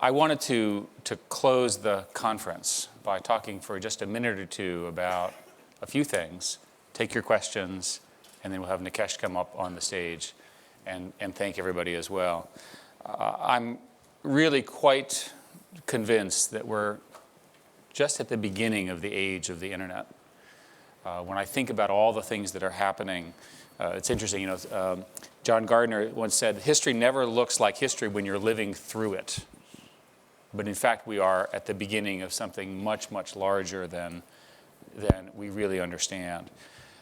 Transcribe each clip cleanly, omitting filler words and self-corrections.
I wanted to close the conference by talking for just a minute or two about a few things, take your questions, and then we'll have Nikesh come up on the stage and thank everybody as well. I'm really quite convinced that we're just at the beginning of the age of the internet. When I think about all the things that are happening, it's interesting, John Gardner once said, history never looks like history when you're living through it. But in fact, we are at the beginning of something much, much larger than we really understand.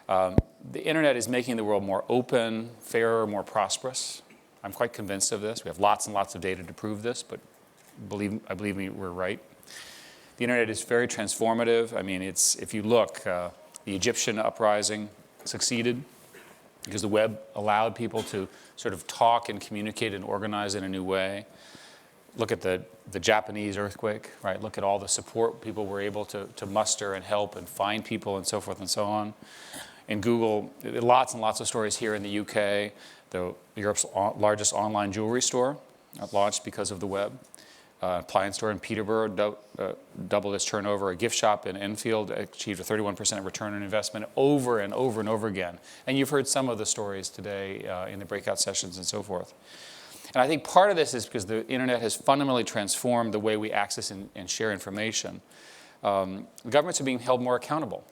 The internet is making the world more open, fairer, more prosperous. I'm quite convinced of this. We have lots and lots of data to prove this, but I believe me, we're right. The internet is very transformative. I mean, if you look, the Egyptian uprising succeeded because the web allowed people to sort of talk and communicate and organize in a new way. Look at the Japanese earthquake, right? Look at all the support people were able to muster and help and find people and so forth and so on. In Google, lots and lots of stories here in the UK. Europe's largest online jewelry store launched because of the web. Appliance store in Peterborough doubled its turnover. A gift shop in Enfield achieved a 31% return on investment over and over and over again. And you've heard some of the stories today in the breakout sessions and so forth. And I think part of this is because the internet has fundamentally transformed the way we access and share information. Governments are being held more accountable.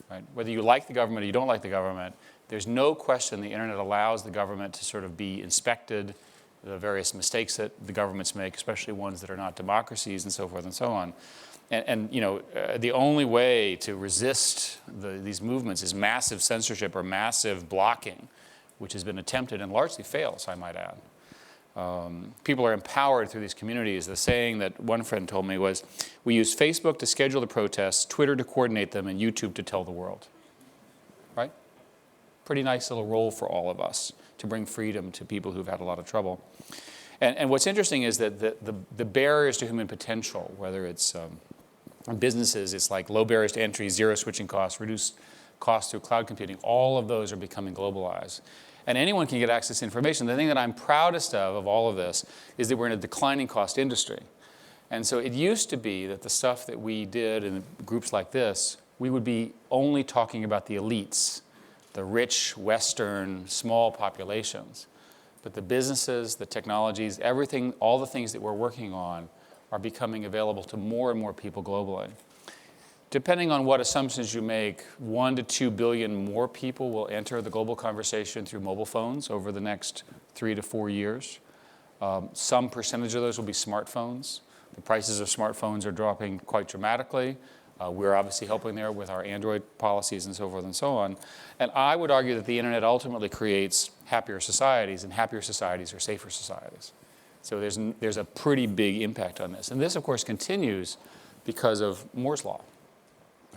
Right? Whether you like the government or you don't like the government, there's no question the internet allows the government to sort of be inspected, the various mistakes that the governments make, especially ones that are not democracies and so forth and so on. And the only way to resist these movements is massive censorship or massive blocking, which has been attempted and largely fails, I might add. People are empowered through these communities. The saying that one friend told me was, we use Facebook to schedule the protests, Twitter to coordinate them, and YouTube to tell the world. Right? Pretty nice little role for all of us to bring freedom to people who've had a lot of trouble. And what's interesting is that the barriers to human potential, whether it's businesses, it's like low barriers to entry, zero switching costs, reduced costs through cloud computing, all of those are becoming globalized. And anyone can get access to information. The thing that I'm proudest of all of this is that we're in a declining cost industry. And so it used to be that the stuff that we did in groups like this, we would be only talking about the elites, the rich, Western, small populations. But the businesses, the technologies, everything, all the things that we're working on are becoming available to more and more people globally. Depending on what assumptions you make, 1 to 2 billion more people will enter the global conversation through mobile phones over the next 3 to 4 years. Some percentage of those will be smartphones. The prices of smartphones are dropping quite dramatically. We're obviously helping there with our Android policies and so forth and so on. And I would argue that the internet ultimately creates happier societies, and happier societies are safer societies. So there's a pretty big impact on this. And this, of course, continues because of Moore's Law.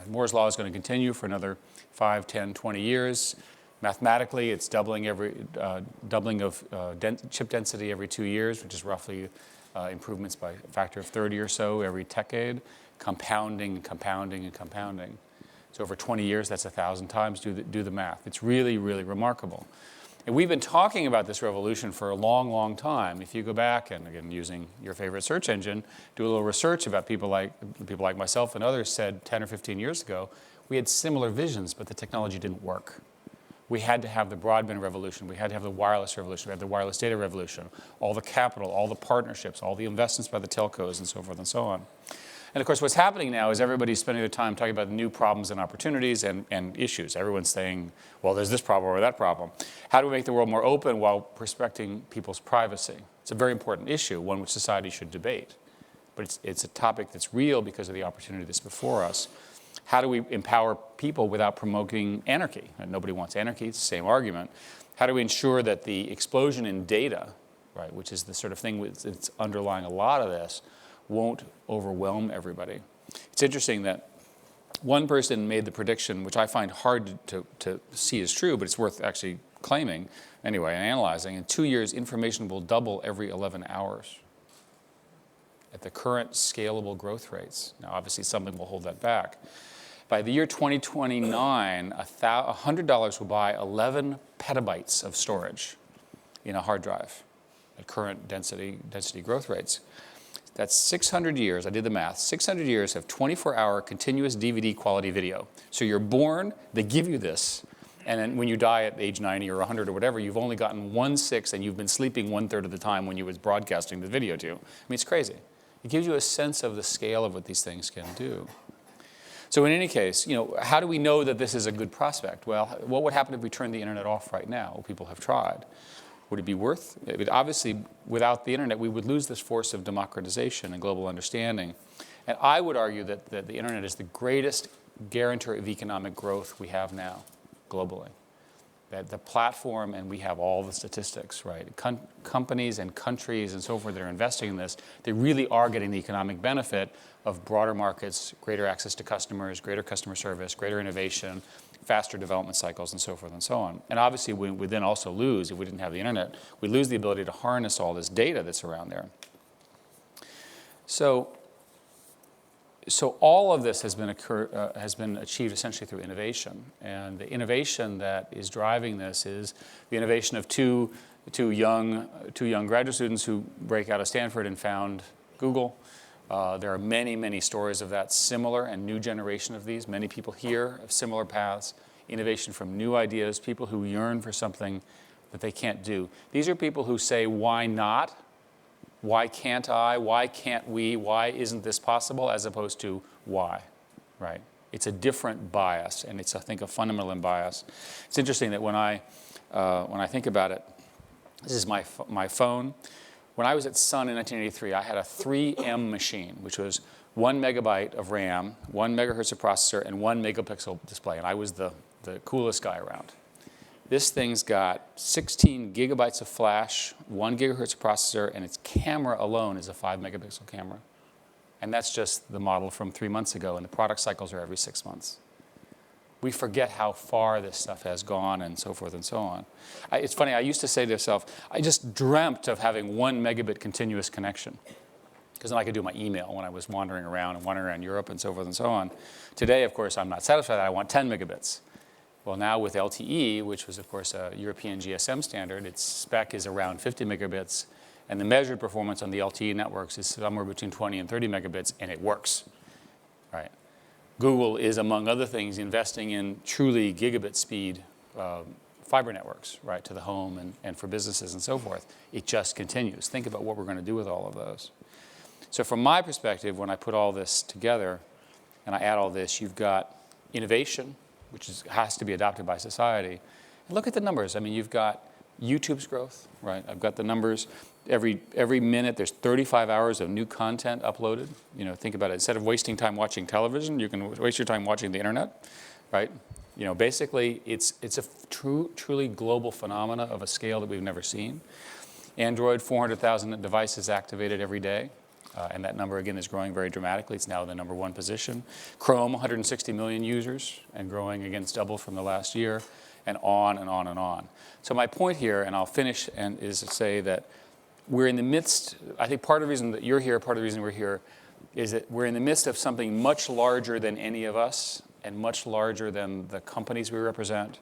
Moore's Law is going to continue for another 5, 10, 20 years. Mathematically, it's doubling of chip density every 2 years, which is roughly improvements by a factor of 30 or so every decade. Compounding and compounding and compounding. So over 20 years, that's 1,000 times. Do the math. It's really, really remarkable. And we've been talking about this revolution for a long, long time. If you go back, and again, using your favorite search engine, do a little research about people like myself and others said 10 or 15 years ago, we had similar visions, but the technology didn't work. We had to have the broadband revolution. We had to have the wireless revolution. We had the wireless data revolution, all the capital, all the partnerships, all the investments by the telcos, and so forth and so on. And of course, what's happening now is everybody's spending their time talking about new problems and opportunities and issues. Everyone's saying, well, there's this problem or that problem. How do we make the world more open while respecting people's privacy? It's a very important issue, one which society should debate. But it's a topic that's real because of the opportunity that's before us. How do we empower people without promoting anarchy? And nobody wants anarchy. It's the same argument. How do we ensure that the explosion in data, right, which is the sort of thing that's underlying a lot of this, won't overwhelm everybody? It's interesting that one person made the prediction, which I find hard to see as true, but it's worth actually claiming anyway and analyzing. In 2 years, information will double every 11 hours at the current scalable growth rates. Now, obviously, something will hold that back. By the year 2029, $100 will buy 11 petabytes of storage in a hard drive at current density growth rates. That's 600 years, I did the math, 600 years of 24-hour continuous DVD quality video. So you're born, they give you this, and then when you die at age 90 or 100 or whatever, you've only gotten 1/6 and you've been sleeping 1/3 of the time when you was broadcasting the video to you. I mean, it's crazy. It gives you a sense of the scale of what these things can do. So in any case, how do we know that this is a good prospect? Well, what would happen if we turned the internet off right now? Well, people have tried. Would it be worth it? Obviously, without the internet, we would lose this force of democratization and global understanding. And I would argue that the internet is the greatest guarantor of economic growth we have now, globally. That the platform, and we have all the statistics, right? Companies and countries and so forth that are investing in this, they really are getting the economic benefit of broader markets, greater access to customers, greater customer service, greater innovation, faster development cycles, and so forth and so on. And obviously, we would then also lose, if we didn't have the internet, we'd lose the ability to harness all this data that's around there. So all of this has been achieved essentially through innovation. And the innovation that is driving this is the innovation of two young graduate students who break out of Stanford and found Google. There are many, many stories of that, similar and new generation of these. Many people here have similar paths, innovation from new ideas, people who yearn for something that they can't do. These are people who say, why not? Why can't I? Why can't we? Why isn't this possible? As opposed to why, right? It's a different bias, and it's, I think, a fundamental bias. It's interesting that when I think about it, this is my phone. When I was at Sun in 1983, I had a 3M machine, which was 1 megabyte of RAM, 1 megahertz of processor, and 1 megapixel display, and I was the coolest guy around. This thing's got 16 gigabytes of flash, 1 gigahertz of processor, and its camera alone is a 5 megapixel camera. And that's just the model from 3 months ago, and the product cycles are every 6 months. We forget how far this stuff has gone and so forth and so on. It's funny, I used to say to myself, I just dreamt of having 1 megabit continuous connection, because then I could do my email when I was wandering around Europe and so forth and so on. Today, of course, I'm not satisfied. I want 10 megabits. Well, now with LTE, which was, of course, a European GSM standard, its spec is around 50 megabits, and the measured performance on the LTE networks is somewhere between 20 and 30 megabits, and it works, right? Google is, among other things, investing in truly gigabit speed fiber networks, right, to the home and for businesses and so forth. It just continues. Think about what we're going to do with all of those. So from my perspective, when I put all this together and I add all this, you've got innovation, which has to be adopted by society. And look at the numbers. I mean, you've got YouTube's growth, right? I've got the numbers. Every minute, there's 35 hours of new content uploaded. Think about it. Instead of wasting time watching television, you can waste your time watching the internet, right? Basically, it's a truly global phenomena of a scale that we've never seen. Android, 400,000 devices activated every day. And that number, again, is growing very dramatically. It's now in the #1 position. Chrome, 160 million users, and growing, again, it's doubled from the last year, and on and on and on. So my point here, and I'll finish, is to say that we're in the midst, I think part of the reason that you're here, part of the reason we're here, is that we're in the midst of something much larger than any of us, and much larger than the companies we represent.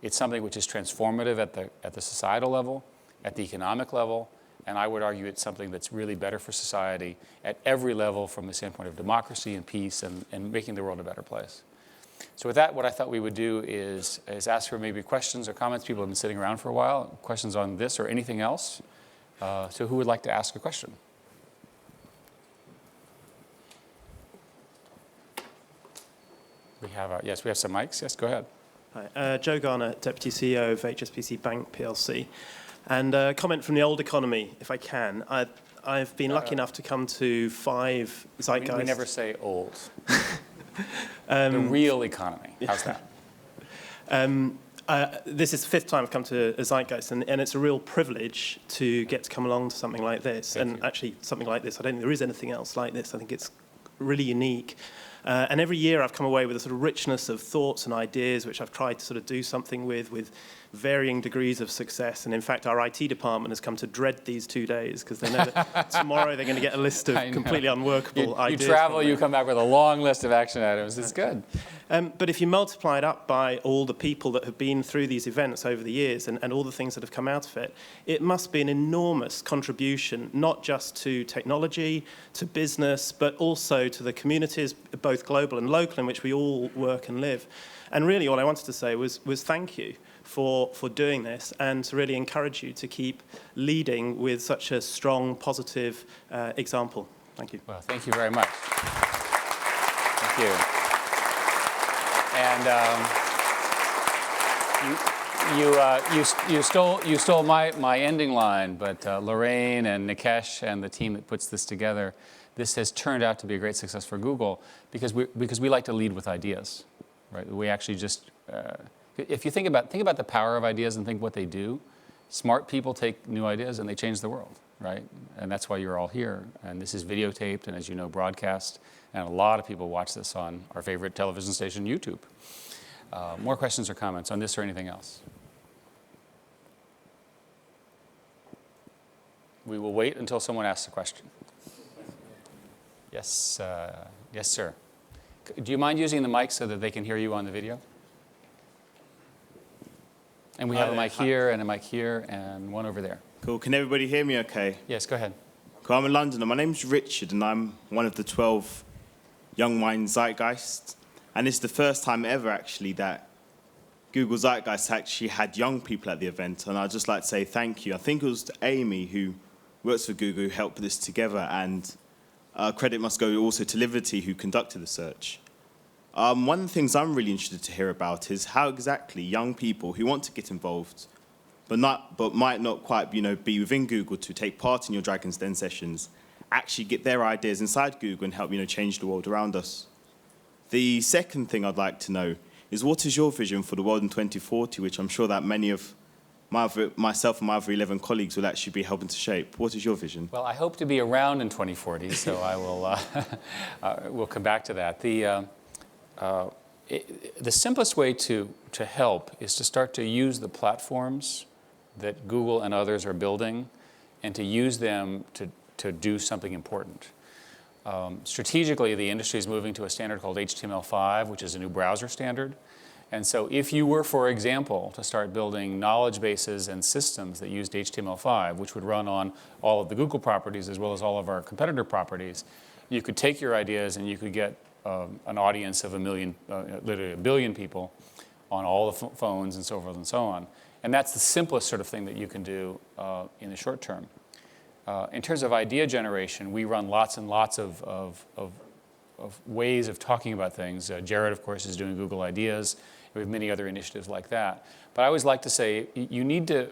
It's something which is transformative at the societal level, at the economic level, and I would argue it's something that's really better for society at every level from the standpoint of democracy and peace and making the world a better place. So with that, what I thought we would do is ask for maybe questions or comments. People have been sitting around for a while. Questions on this or anything else. So who would like to ask a question? We have some mics. Yes, go ahead. Hi, Joe Garner, Deputy CEO of HSBC Bank PLC. And a comment from the old economy, if I can. I've been lucky enough to come to 5 Zeitgeist. We never say old. The real economy. How's that? This is the 5th time I've come to a Zeitgeist, and it's a real privilege to get to come along to something like this. Actually, something like this, I don't think there is anything else like this. I think it's really unique. And every year I've come away with a sort of richness of thoughts and ideas, which I've tried to sort of do something with varying degrees of success. And in fact, our IT department has come to dread these 2 days because they know that tomorrow they're going to get a list of completely unworkable ideas. You travel, you come back with a long list of action items. It's good. But if you multiply it up by all the people that have been through these events over the years and all the things that have come out of it, it must be an enormous contribution, not just to technology, to business, but also to the communities, both global and local, in which we all work and live. And really all I wanted to say was thank you for doing this, and to really encourage you to keep leading with such a strong, positive example. Thank you. Well, thank you very much. Thank you. And you stole my ending line, but Lorraine and Nikesh and the team that puts this together, this has turned out to be a great success for Google because we like to lead with ideas, right? We actually just if you think about the power of ideas and think what they do, smart people take new ideas and they change the world, right? And that's why you're all here. And this is videotaped and, as you know, broadcast. And a lot of people watch this on our favorite television station, YouTube. More questions or comments on this or anything else? We will wait until someone asks a question. Yes, yes, sir. Do you mind using the mic so that they can hear you on the video? And we have a mic here and a mic here and one over there. Cool. Can everybody hear me okay? Yes, go ahead. Cool. I'm in London, and my name's Richard, and I'm one of the 12 young minds Zeitgeist. And it's the first time ever, actually, that Google Zeitgeist actually had young people at the event. And I'd just like to say thank you. I think it was Amy, who works for Google, who helped put this together. And credit must go also to Liberty, who conducted the search. One of the things I'm really interested to hear about is how exactly young people who want to get involved, but might not quite, be within Google to take part in your Dragon's Den sessions, actually get their ideas inside Google and help, change the world around us. The second thing I'd like to know is, what is your vision for the world in 2040, which I'm sure that many of myself and my other 11 colleagues will actually be helping to shape? What is your vision? Well, I hope to be around in 2040, so I will. We'll come back to that. The simplest way to help is to start to use the platforms that Google and others are building, and to use them to do something important. Strategically, the industry is moving to a standard called HTML5, which is a new browser standard. And so if you were, for example, to start building knowledge bases and systems that used HTML5, which would run on all of the Google properties as well as all of our competitor properties, you could take your ideas and you could get an audience of literally a billion people on all the phones and so forth and so on. And that's the simplest sort of thing that you can do in the short term. In terms of idea generation, we run lots and lots of ways of talking about things. Jared, of course, is doing Google Ideas. We have many other initiatives like that. But I always like to say you need to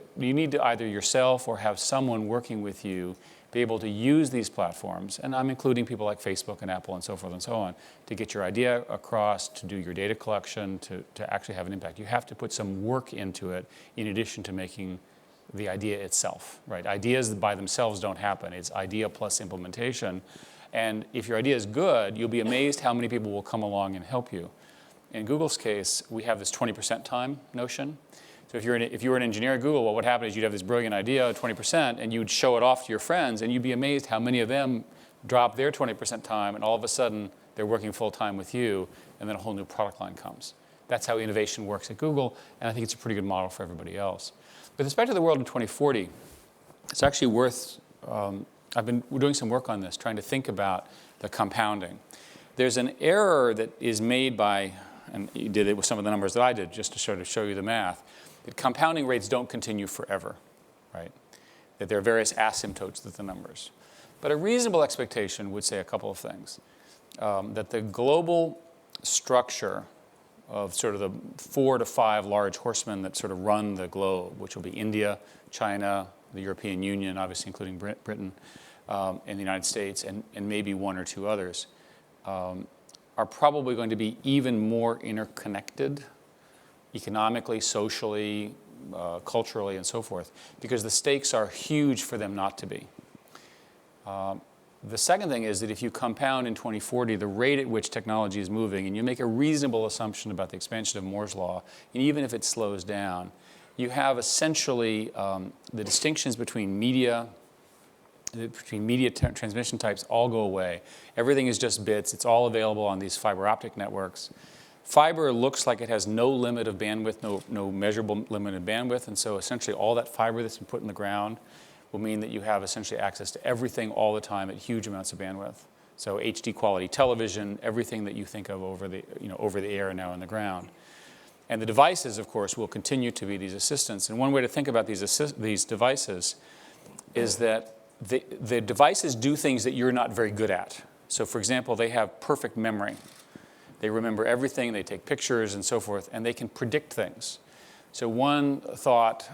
either yourself or have someone working with you be able to use these platforms, and I'm including people like Facebook and Apple and so forth and so on, to get your idea across, to do your data collection, to actually have an impact. You have to put some work into it in addition to making the idea itself, right? Ideas by themselves don't happen. It's idea plus implementation. And if your idea is good, you'll be amazed how many people will come along and help you. In Google's case, we have this 20% time notion. So if you were an engineer at Google, what would happen is you'd have this brilliant idea, 20%, and you'd show it off to your friends, and you'd be amazed how many of them drop their 20% time, and all of a sudden they're working full time with you, and then a whole new product line comes. That's how innovation works at Google, and I think it's a pretty good model for everybody else. With respect to the world in 2040, it's actually worth, we're doing some work on this, trying to think about the compounding. There's an error that is made by, and you did it with some of the numbers that I did, just to sort of show you the math, that compounding rates don't continue forever, right? That there are various asymptotes to the numbers. But a reasonable expectation would say a couple of things. That the global structure of sort of the 4 to 5 large horsemen that sort of run the globe, which will be India, China, the European Union, obviously including Britain, and the United States, and maybe 1 or 2 others, are probably going to be even more interconnected economically, socially, culturally, and so forth, because the stakes are huge for them not to be. The second thing is that if you compound in 2040 the rate at which technology is moving, and you make a reasonable assumption about the expansion of Moore's law, and even if it slows down, you have essentially the distinctions between media transmission types all go away. Everything is just bits. It's all available on these fiber optic networks. Fiber looks like it has no limit of bandwidth, no measurable limit of bandwidth, and so essentially all that fiber that's been put in the ground will mean that you have essentially access to everything all the time at huge amounts of bandwidth. So HD quality television, everything that you think of over the air and now in the ground. And the devices, of course, will continue to be these assistants. And one way to think about these devices is that the devices do things that you're not very good at. So for example, they have perfect memory. They remember everything, they take pictures and so forth, and they can predict things. So one thought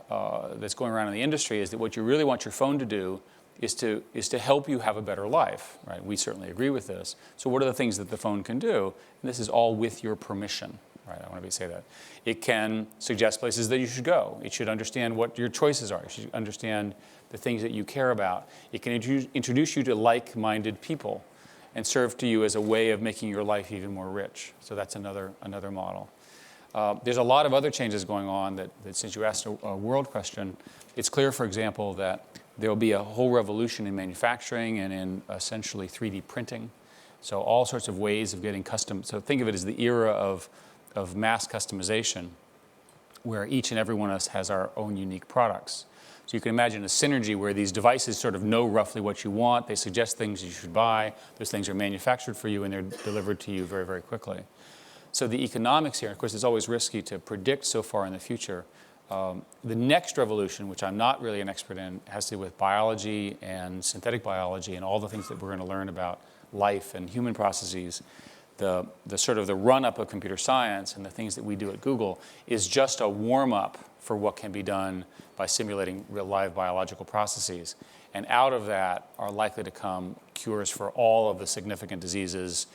that's going around in the industry is that what you really want your phone to do is to help you have a better life, right? We certainly agree with this. So what are the things that the phone can do? And this is all with your permission, right? I want to say that. It can suggest places that you should go. It should understand what your choices are. It should understand the things that you care about. It can introduce you to like-minded people and serve to you as a way of making your life even more rich. So that's another model. There's a lot of other changes going on that since you asked a world question, it's clear, for example, that there will be a whole revolution in manufacturing and in essentially 3D printing. So all sorts of ways of getting custom. So think of it as the era of mass customization, where each and every one of us has our own unique products. So you can imagine a synergy where these devices sort of know roughly what you want. They suggest things you should buy. Those things are manufactured for you, and they're delivered to you very, very quickly. So the economics here, of course, it's always risky to predict so far in the future. The next revolution, which I'm not really an expert in, has to do with biology and synthetic biology and all the things that we're going to learn about life and human processes. The sort of the run-up of computer science and the things that we do at Google is just a warm-up for what can be done by simulating real live biological processes. And out of that are likely to come cures for all of the significant diseases,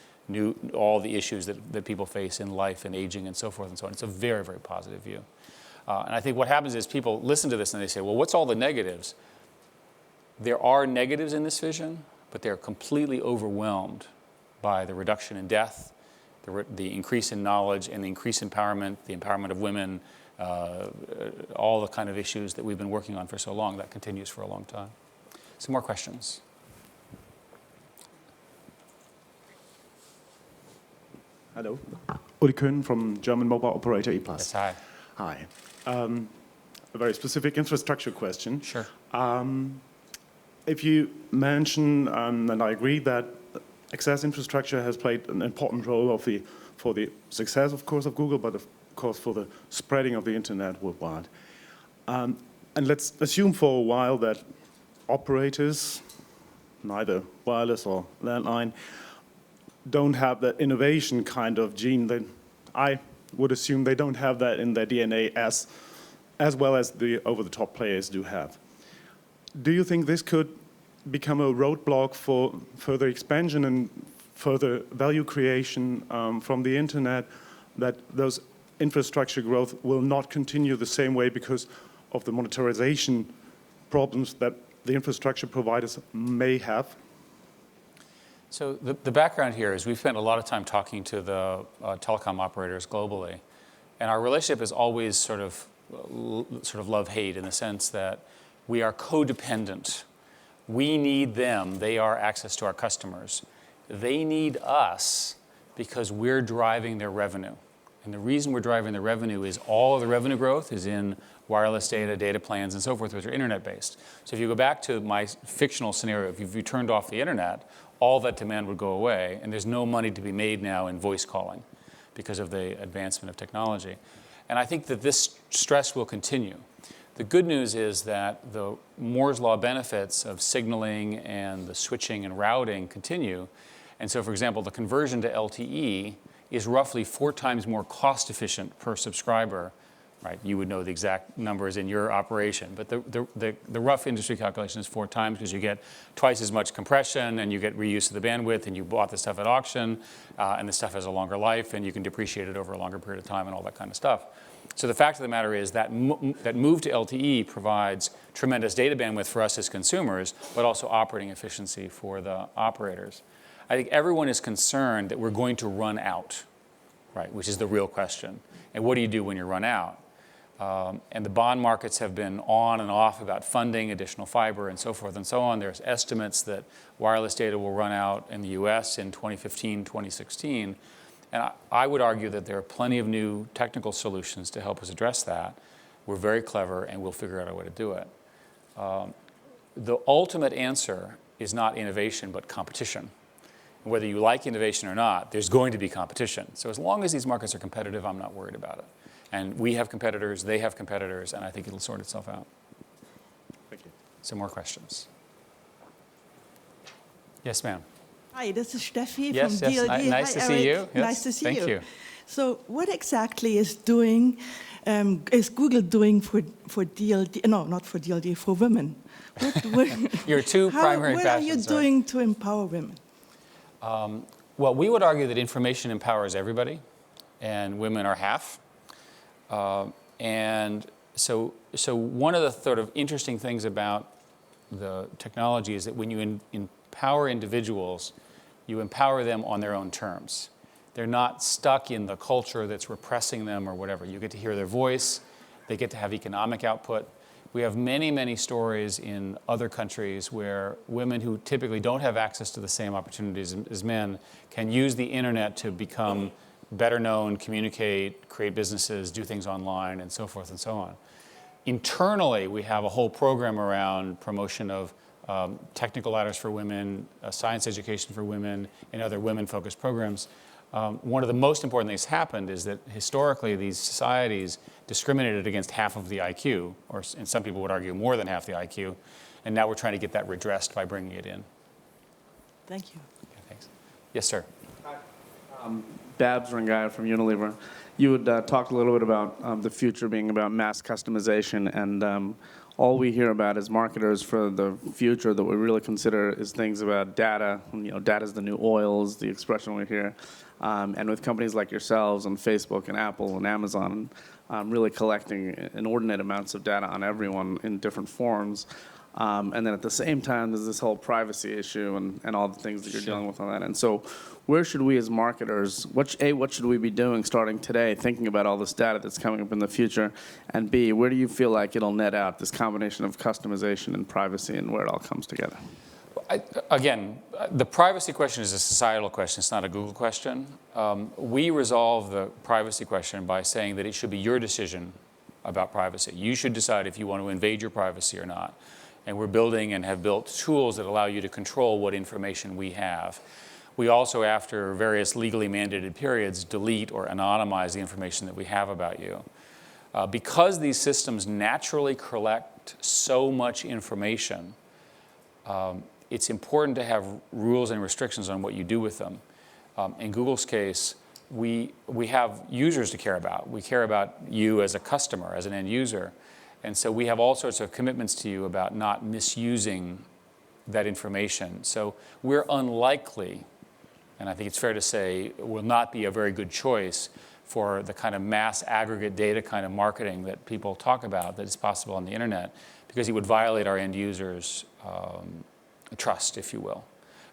all the issues that people face in life and aging and so forth and so on. It's a very, very positive view. And I think what happens is people listen to this and they say, well, what's all the negatives? There are negatives in this vision, but they're completely overwhelmed by the reduction in death, the increase in knowledge and the increased empowerment, the empowerment of women, all the kind of issues that we've been working on for so long. That continues for a long time. Some more questions? Hello. Uli Köhn from German mobile operator E+. Yes, hi. Hi. A very specific infrastructure question. Sure. If you mention, and I agree, that access infrastructure has played an important role for the success, of course, of Google, but of course for the spreading of the internet worldwide. And let's assume for a while that operators, neither wireless or landline, don't have that innovation kind of gene. That I would assume they don't have that in their DNA as well as the over-the-top players do have. Do you think this could become a roadblock for further expansion and further value creation from the internet, that those infrastructure growth will not continue the same way because of the monetization problems that the infrastructure providers may have? So the background here is we've spent a lot of time talking to the telecom operators globally, and our relationship is always sort of love-hate in the sense that we are codependent. We need them. They are access to our customers. They need us because we're driving their revenue. And the reason we're driving the revenue is all of the revenue growth is in wireless data, data plans, and so forth, which are internet-based. So if you go back to my fictional scenario, if you turned off the internet, all that demand would go away, and there's no money to be made now in voice calling because of the advancement of technology. And I think that this stress will continue. The good news is that the Moore's Law benefits of signaling and the switching and routing continue. And so, for example, the conversion to LTE is roughly 4 times more cost efficient per subscriber. Right? You would know the exact numbers in your operation, but the rough industry calculation is 4 times because you get twice as much compression and you get reuse of the bandwidth, and you bought the stuff at auction, and the stuff has a longer life, and you can depreciate it over a longer period of time and all that kind of stuff. So the fact of the matter is that that move to LTE provides tremendous data bandwidth for us as consumers, but also operating efficiency for the operators. I think everyone is concerned that we're going to run out, right? Which is the real question. And what do you do when you run out? And the bond markets have been on and off about funding additional fiber and so forth and so on. There's estimates that wireless data will run out in the US in 2015, 2016. And I would argue that there are plenty of new technical solutions to help us address that. We're very clever, and we'll figure out a way to do it. The ultimate answer is not innovation, but competition. Whether you like innovation or not, there's going to be competition. So as long as these markets are competitive, I'm not worried about it. And we have competitors, they have competitors, and I think it'll sort itself out. Thank you. Some more questions? Yes, ma'am. Hi, this is Steffi Yes, from yes, DLD. nice Hi, to see Eric. you. Yes, Nice to see thank you. you. So, what exactly is Google doing for DLD? No, not for DLD, for women. Your two primary What are you passions, right? doing to empower women? Well, we would argue that information empowers everybody, and women are half. And so one of the sort of interesting things about the technology is that when you empower individuals, you empower them on their own terms. They're not stuck in the culture that's repressing them or whatever. You get to hear their voice. They get to have economic output. We have many, many stories in other countries where women who typically don't have access to the same opportunities as men can use the internet to become better known, communicate, create businesses, do things online, and so forth and so on. Internally, we have a whole program around promotion of technical ladders for women, science education for women, and other women-focused programs. One of the most important things happened is that historically these societies discriminated against half of the IQ, and some people would argue more than half the IQ, and now we're trying to get that redressed by bringing it in. Thank you. Okay, thanks. Yes, sir. Babs Rangaya from Unilever. You had talked a little bit about the future being about mass customization, and all we hear about as marketers for the future that we really consider is things about data. You know, data is the new oil, is the expression we hear. And with companies like yourselves and Facebook and Apple and Amazon, really collecting inordinate amounts of data on everyone in different forms. And then at the same time, there's this whole privacy issue and all the things that you're dealing with on that. And so where should we as marketers, what should we be doing starting today, thinking about all this data that's coming up in the future? And B, where do you feel like it'll net out, this combination of customization and privacy, and where it all comes together? Again, the privacy question is a societal question. It's not a Google question. We resolve the privacy question by saying that it should be your decision about privacy. You should decide if you want to invade your privacy or not. And we're building and have built tools that allow you to control what information we have. We also, after various legally mandated periods, delete or anonymize the information that we have about you. Because these systems naturally collect so much information, it's important to have rules and restrictions on what you do with them. In Google's case, we have users to care about. We care about you as a customer, as an end user. And so we have all sorts of commitments to you about not misusing that information. So we're unlikely, and I think it's fair to say, will not be a very good choice for the kind of mass aggregate data kind of marketing that people talk about that is possible on the internet, because it would violate our end users' trust, if you will.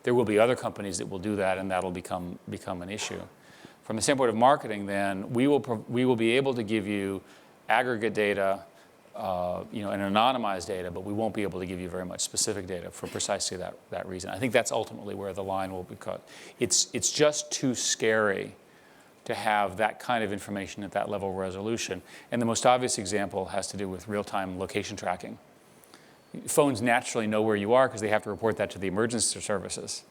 There will be other companies that will do that, and that'll become an issue. From the standpoint of marketing, then, we will be able to give you aggregate data, and anonymized data, but we won't be able to give you very much specific data for precisely that reason. I think that's ultimately where the line will be cut. It's just too scary to have that kind of information at that level of resolution. And the most obvious example has to do with real-time location tracking. Phones naturally know where you are because they have to report that to the emergency services.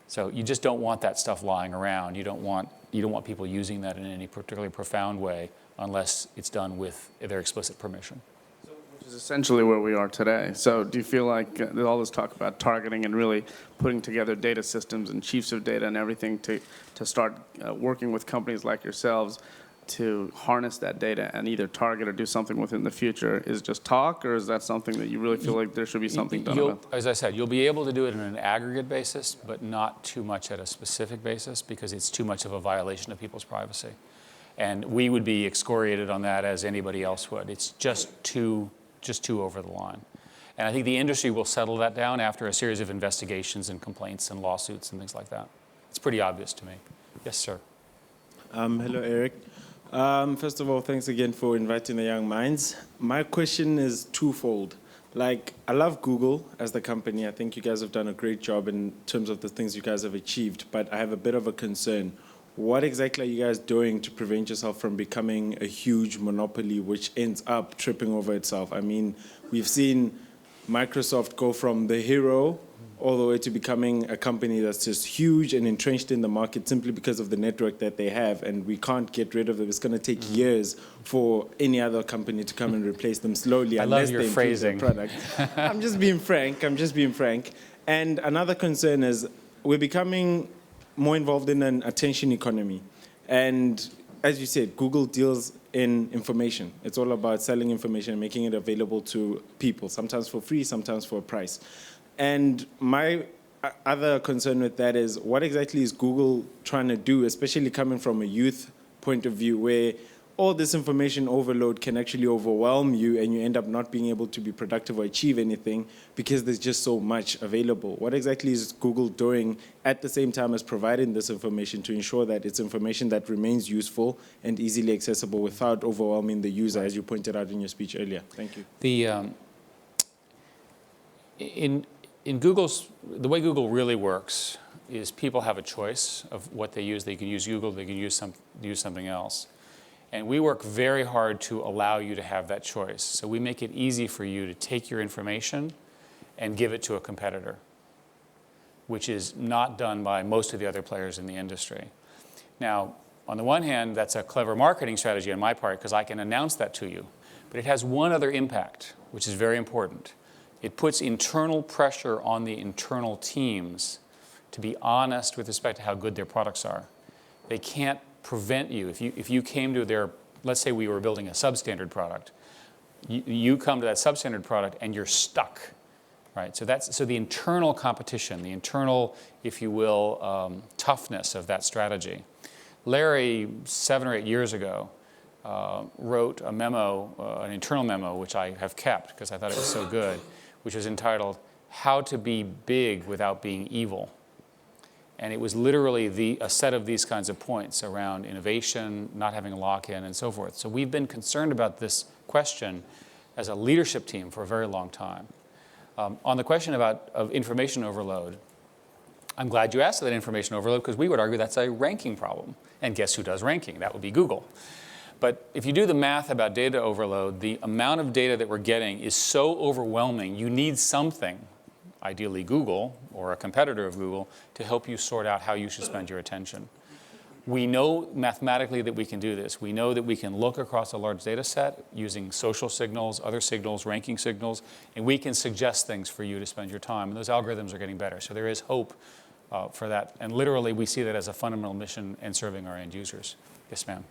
So you just don't want that stuff lying around. You don't want people using that in any particularly profound way unless it's done with their explicit permission. Which is essentially where we are today. So do you feel like there's all this talk about targeting and really putting together data systems and chiefs of data and everything to start working with companies like yourselves to harness that data and either target or do something within the future is just talk, or is that something that you really feel like there should be something done about? As I said, you'll be able to do it on an aggregate basis, but not too much at a specific basis because it's too much of a violation of people's privacy. And we would be excoriated on that as anybody else would. It's just too over the line. And I think the industry will settle that down after a series of investigations and complaints and lawsuits and things like that. It's pretty obvious to me. Yes, sir. Hello, Eric. First of all, thanks again for inviting the young minds. My question is twofold. Like, I love Google as the company. I think you guys have done a great job in terms of the things you guys have achieved, but I have a bit of a concern. what exactly are you guys doing to prevent yourself from becoming a huge monopoly which ends up tripping over itself? I mean, we've seen Microsoft go from the hero all the way to becoming a company that's just huge and entrenched in the market simply because of the network that they have, and we can't get rid of them. It's going to take years for any other company to come and replace them slowly unless they improve their product. I'm just being frank. And another concern is we're becoming more involved in an attention economy. And as you said, Google deals in information. It's all about selling information and making it available to people, sometimes for free, sometimes for a price. And my other concern with that is what exactly is Google trying to do, especially coming from a youth point of view, where all this information overload can actually overwhelm you and you end up not being able to be productive or achieve anything because there's just so much available. What exactly is Google doing at the same time as providing this information to ensure that it's information that remains useful and easily accessible without overwhelming the user, as you pointed out in your speech earlier? Thank you. In Google's, the way Google really works is people have a choice of what they use. They can use Google, they can use something else. And we work very hard to allow you to have that choice. So we make it easy for you to take your information and give it to a competitor, which is not done by most of the other players in the industry. Now, on the one hand, that's a clever marketing strategy on my part because I can announce that to you. But it has one other impact, which is very important. It puts internal pressure on the internal teams to be honest with respect to how good their products are. They can't prevent you. If you came to their, let's say we were building a substandard product, you come to that substandard product and you're stuck, right? So the internal competition, the internal, if you will, toughness of that strategy. Larry, 7 or 8 years ago, wrote a memo, an internal memo, which I have kept because I thought it was so good, which was entitled, How to Be Big Without Being Evil. And it was literally a set of these kinds of points around innovation, not having a lock-in, and so forth. So we've been concerned about this question as a leadership team for a very long time. On the question of information overload, I'm glad you asked that information overload because we would argue that's a ranking problem. And guess who does ranking? That would be Google. But if you do the math about data overload, the amount of data that we're getting is so overwhelming, you need something, ideally Google or a competitor of Google, to help you sort out how you should spend your attention. We know mathematically that we can do this. We know that we can look across a large data set using social signals, other signals, ranking signals, and we can suggest things for you to spend your time. And those algorithms are getting better. So there is hope for that. And literally, we see that as a fundamental mission in serving our end users. Yes, ma'am.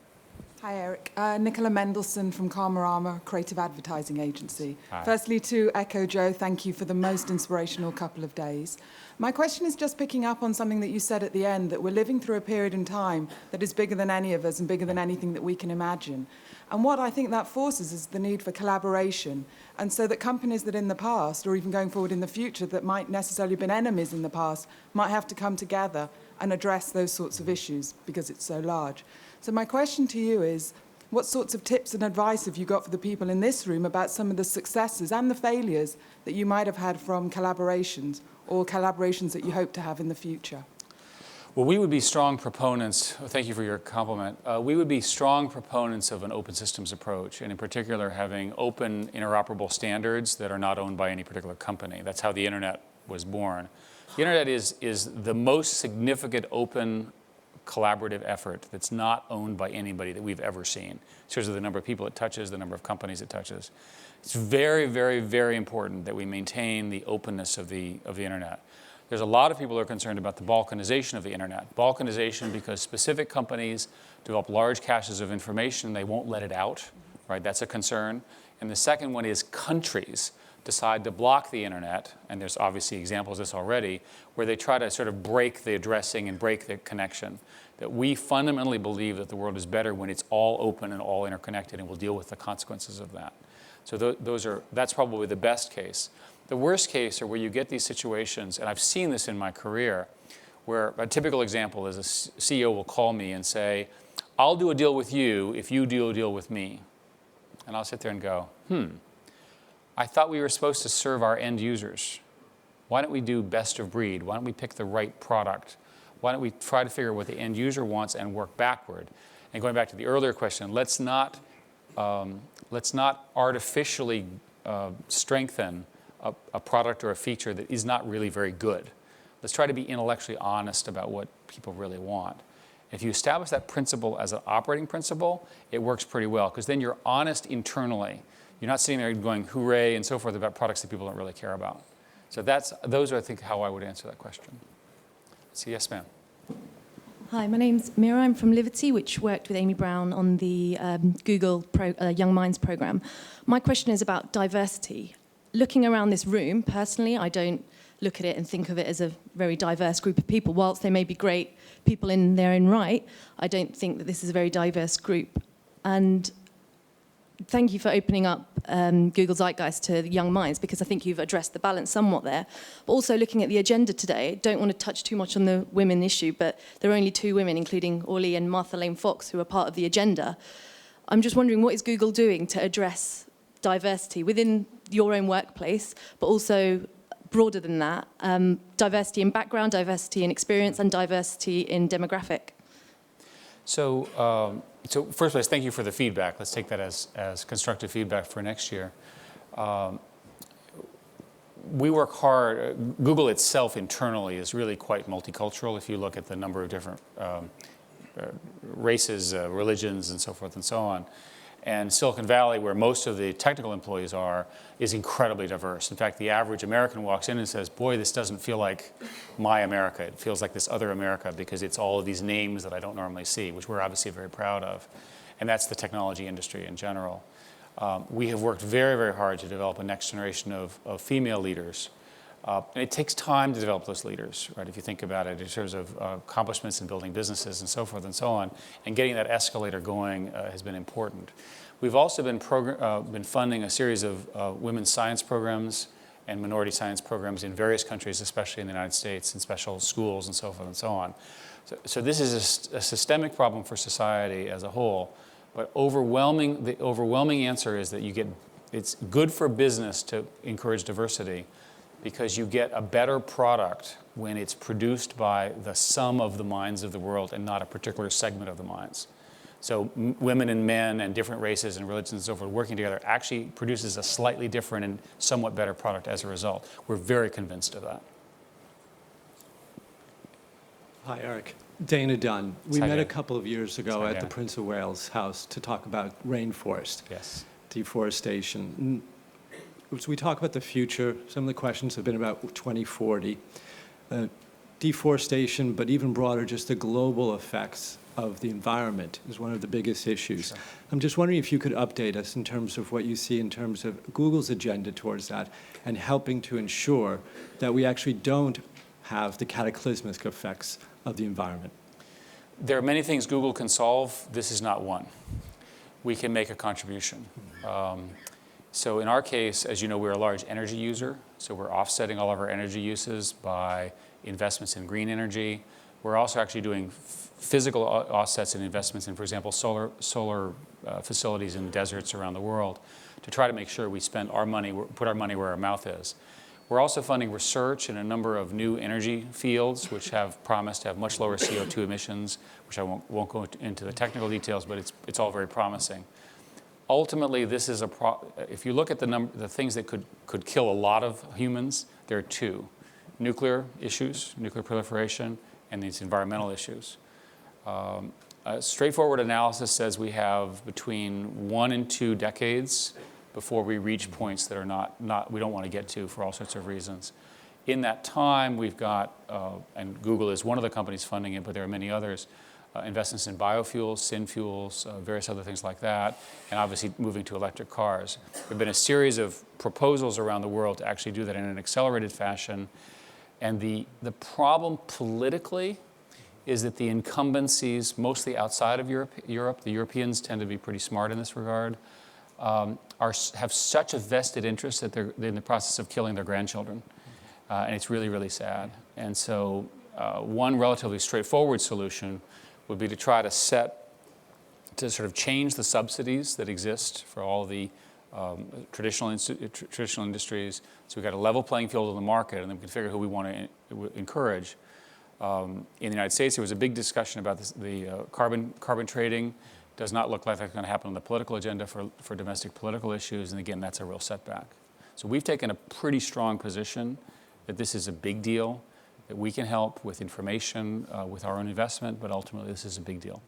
Hi, Eric. Nicola Mendelsohn from Karmarama, creative advertising agency. Hi. Firstly, to echo Joe, thank you for the most inspirational couple of days. My question is just picking up on something that you said at the end, that we're living through a period in time that is bigger than any of us and bigger than anything that we can imagine. And what I think that forces is the need for collaboration. And so that companies that in the past, or even going forward in the future, that might necessarily have been enemies in the past, might have to come together and address those sorts of issues because it's so large. So my question to you is, what sorts of tips and advice have you got for the people in this room about some of the successes and the failures that you might have had from collaborations or collaborations that you hope to have in the future? Well, we would be strong proponents, thank you for your compliment, we would be strong proponents of an open systems approach, and in particular having open interoperable standards that are not owned by any particular company. That's how the internet was born. The internet is the most significant open collaborative effort that's not owned by anybody that we've ever seen. In terms of the number of people it touches, the number of companies it touches. It's very, very, very important that we maintain the openness of the internet. There's a lot of people who are concerned about the balkanization of the internet. Balkanization because specific companies develop large caches of information, they won't let it out, right? That's a concern. And the second one is countries decide to block the internet, and there's obviously examples of this already, where they try to sort of break the addressing and break the connection. That we fundamentally believe that the world is better when it's all open and all interconnected, and we'll deal with the consequences of that. So that's probably the best case. The worst case are where you get these situations, and I've seen this in my career, where a typical example is a CEO will call me and say, I'll do a deal with you if you do a deal with me. And I'll sit there and go, I thought we were supposed to serve our end users. Why don't we do best of breed? Why don't we pick the right product? Why don't we try to figure out what the end user wants and work backward? And going back to the earlier question, let's not artificially strengthen a product or a feature that is not really very good. Let's try to be intellectually honest about what people really want. If you establish that principle as an operating principle, it works pretty well, because then you're honest internally. You're not sitting there going hooray and so forth about products that people don't really care about. So those are, I think, how I would answer that question. So yes, ma'am. Hi, my name's Mira. I'm from Liberty, which worked with Amy Brown on the Google Young Minds program. My question is about diversity. Looking around this room, personally, I don't look at it and think of it as a very diverse group of people. Whilst they may be great people in their own right, I don't think that this is a very diverse group. And thank you for opening up Google Zeitgeist to young minds, because I think you've addressed the balance somewhat there. But also looking at the agenda today, don't want to touch too much on the women issue, but there are only 2 women, including Orly and Martha Lane Fox, who are part of the agenda. I'm just wondering, what is Google doing to address diversity within your own workplace, but also broader than that, diversity in background, diversity in experience, and diversity in demographic? So first place, thank you for the feedback. Let's take that as constructive feedback for next year. We work hard. Google itself internally is really quite multicultural. If you look at the number of different races, religions, and so forth and so on. And Silicon Valley, where most of the technical employees are, is incredibly diverse. In fact, the average American walks in and says, boy, this doesn't feel like my America. It feels like this other America, because it's all of these names that I don't normally see, which we're obviously very proud of. And that's the technology industry in general. We have worked very, very hard to develop a next generation of female leaders. And it takes time to develop those leaders, right? If you think about it in terms of accomplishments in building businesses and so forth and so on, and getting that escalator going has been important. We've also been funding a series of women's science programs and minority science programs in various countries, especially in the United States, in special schools and so forth and so on. So this is a systemic problem for society as a whole, but the overwhelming answer is that it's good for business to encourage diversity, because you get a better product when it's produced by the sum of the minds of the world and not a particular segment of the minds. So women and men and different races and religions and so forth working together actually produces a slightly different and somewhat better product as a result. We're very convinced of that. Hi, Eric. Dana Dunn. We Hi, met Dana. a couple of years ago Hi, at the Dana. Prince of Wales House to talk about rainforest, Yes. deforestation. As we talk about the future, some of the questions have been about 2040. Deforestation, but even broader, just the global effects of the environment is one of the biggest issues. Sure. I'm just wondering if you could update us in terms of what you see in terms of Google's agenda towards that, and helping to ensure that we actually don't have the cataclysmic effects of the environment. There are many things Google can solve. This is not one. We can make a contribution. So in our case, as you know, we're a large energy user, so we're offsetting all of our energy uses by investments in green energy. We're also actually doing physical offsets and investments in, for example, solar facilities in deserts around the world to try to make sure we spend our money, put our money where our mouth is. We're also funding research in a number of new energy fields which have promised to have much lower CO2 emissions, which I won't go into the technical details, but it's all very promising. Ultimately, this is if you look at the things that could kill a lot of humans, there are 2. Nuclear issues, nuclear proliferation, and these environmental issues. A straightforward analysis says we have between 1 and 2 decades before we reach points that are we don't want to get to for all sorts of reasons. In that time, we've got, and Google is one of the companies funding it, but there are many others, investments in biofuels, synfuels, various other things like that, and obviously moving to electric cars. There have been a series of proposals around the world to actually do that in an accelerated fashion. And the problem politically is that the incumbencies, mostly outside of Europe, the Europeans tend to be pretty smart in this regard, have such a vested interest that they're in the process of killing their grandchildren. And it's really, really sad. And so one relatively straightforward solution would be to try to sort of change the subsidies that exist for all the traditional industries. So we've got a level playing field in the market, and then we can figure who we want to encourage. In the United States, there was a big discussion about this, the carbon trading. Does not look like that's going to happen on the political agenda for domestic political issues, and again, that's a real setback. So we've taken a pretty strong position that this is a big deal, that we can help with information, with our own investment, but ultimately this is a big deal.